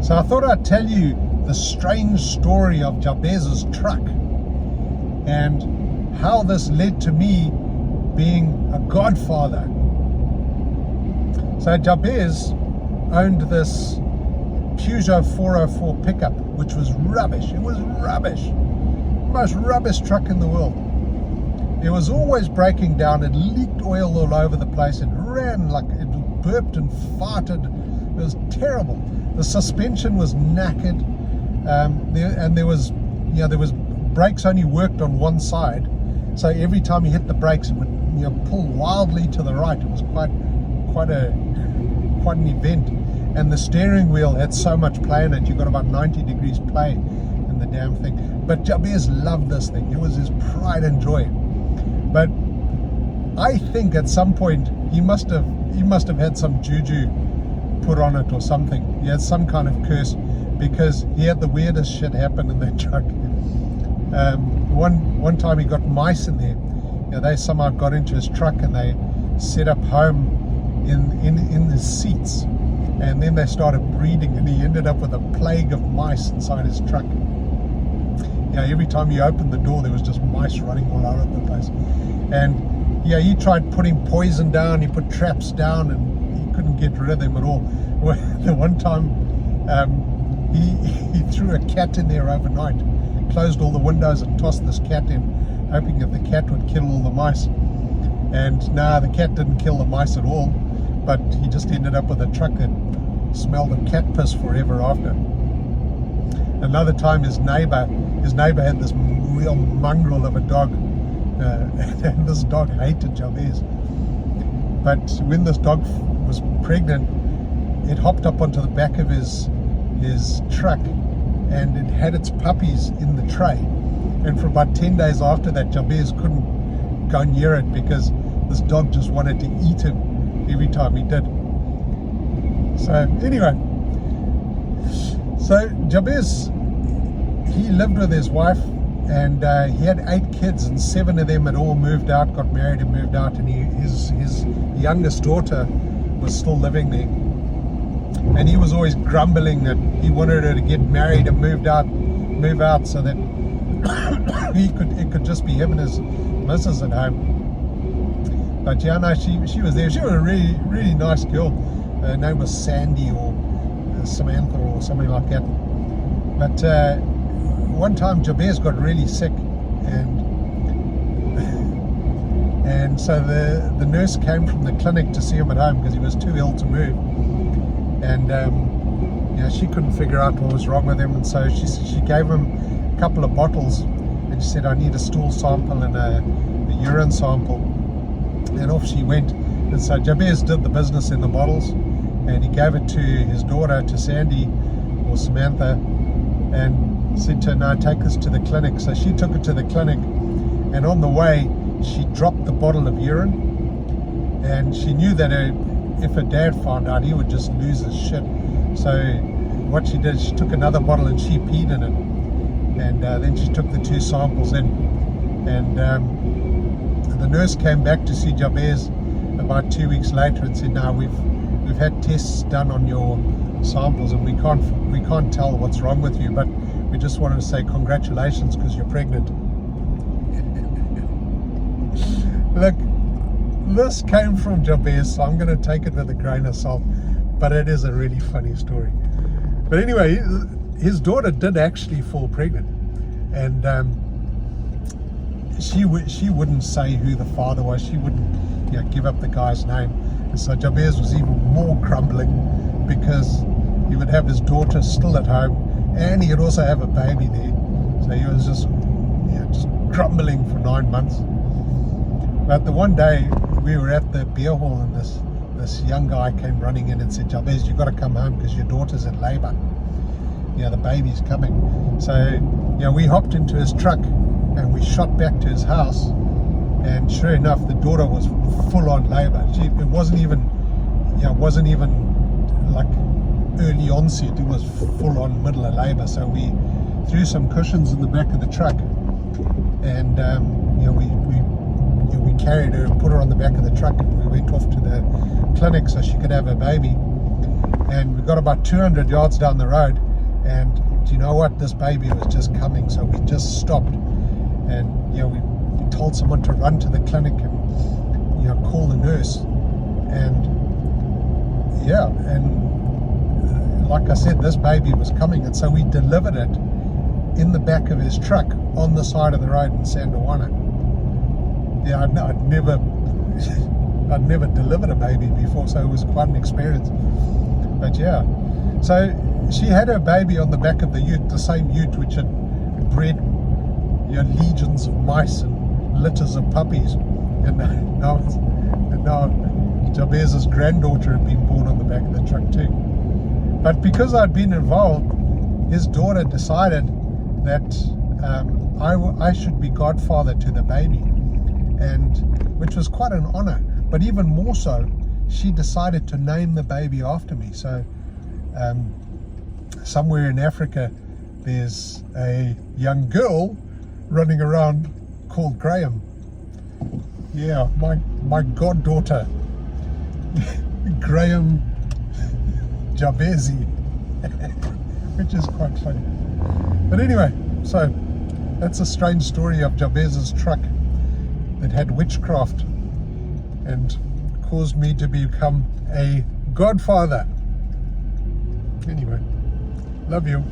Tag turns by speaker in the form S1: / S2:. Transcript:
S1: So I thought I'd tell you the strange story of Jabezi's truck and how this led to me being a godfather. So Jabez owned this Peugeot 404 pickup, which was rubbish. It was rubbish. Most rubbish truck in the world. It was always breaking down. It leaked oil all over the place. It ran like it burped and farted. It was terrible. The suspension was knackered, and there was brakes only worked on one side. So every time you hit the brakes, it would pull wildly to the right. It was quite an event. And the steering wheel had so much play in it. You got about 90 degrees play in the damn thing. But Jabez loved this thing. It was his pride and joy. But I think at some point he must have had some juju put on it or something. He had some kind of curse, because he had the weirdest shit happen in that truck. One time he got mice in there. They somehow got into his truck and they set up home in the seats, and then they started breeding, and he ended up with a plague of mice inside his truck. Every time you opened the door, there was just mice running all over the place. And he tried putting poison down, he put traps down, and he couldn't get rid of them at all. The one time he threw a cat in there overnight, closed all the windows and tossed this cat in, hoping that the cat would kill all the mice. And the cat didn't kill the mice at all, but he just ended up with a truck that smelled of cat piss forever after. Another time his neighbor had this real mongrel of a dog, and this dog hated Jabez. But when this dog was pregnant, it hopped up onto the back of his truck, and it had its puppies in the tray. And for about 10 days after that, Jabez couldn't go near it because this dog just wanted to eat him every time he did. So anyway, so Jabez, he lived with his wife, and he had 8 kids, and 7 of them had all moved out, got married and moved out, and his youngest daughter was still living there. And he was always grumbling that he wanted her to get married and move out so that it could just be him and his missus at home. But she was there. She was a really, really nice girl. Her name was Sandy or Samantha or something like that. But one time Jabez got really sick, and so the nurse came from the clinic to see him at home because he was too ill to move. And she couldn't figure out what was wrong with him, and so she gave him a couple of bottles, and she said, I need a stool sample and a urine sample. And off she went. And so Jabez did the business in the bottles, and he gave it to his daughter, to Sandy or Samantha, and said to her, no, take this to the clinic. So she took it to the clinic, and on the way she dropped the bottle of urine, and she knew that if her dad found out, he would just lose his shit. So what she did, she took another bottle and she peed in it, and then she took the 2 samples in, and the nurse came back to see Jabez about 2 weeks later and said, no, we've had tests done on your samples, and we can't tell what's wrong with you, but we just wanted to say congratulations because you're pregnant. Look, this came from Jabez, so I'm going to take it with a grain of salt, but it is a really funny story. But anyway, his daughter did actually fall pregnant, and she wouldn't say who the father was. She wouldn't give up the guy's name. And so Jabez was even more grumbling because he would have his daughter still at home, and he would also have a baby there. So he was just grumbling for 9 months. But the one day we were at the beer hall, and this young guy came running in and said, Jabez, you've got to come home because your daughter's in labor. The baby's coming. So we hopped into his truck and we shot back to his house, and sure enough, the daughter was full on labor. It wasn't even like early onset, it was full on middle of labor. So we threw some cushions in the back of the truck, and we carried her and put her on the back of the truck, and we went off to the clinic so she could have her baby. and we got about 200 yards down the road, and do you know what? This baby was just coming, so we just stopped, and we told someone to run to the clinic and call the nurse, and like I said, this baby was coming, and so we delivered it in the back of his truck on the side of the road in Sandawana. Yeah, I'd never delivered a baby before, so it was quite an experience. But yeah, so she had her baby on the back of the ute, the same ute which had bred legions of mice and litters of puppies, and now Jabezi's granddaughter had been born on the back of the truck too. But because I'd been involved, his daughter decided that I should be godfather to the baby, and which was quite an honor. But even more so, she decided to name the baby after me. So somewhere in Africa, there's a young girl running around called Graham. Yeah, my goddaughter, Graham Jabezi, which is quite funny. But anyway, so that's a strange story of Jabezi's truck that had witchcraft and caused me to become a godfather. Anyway, love you.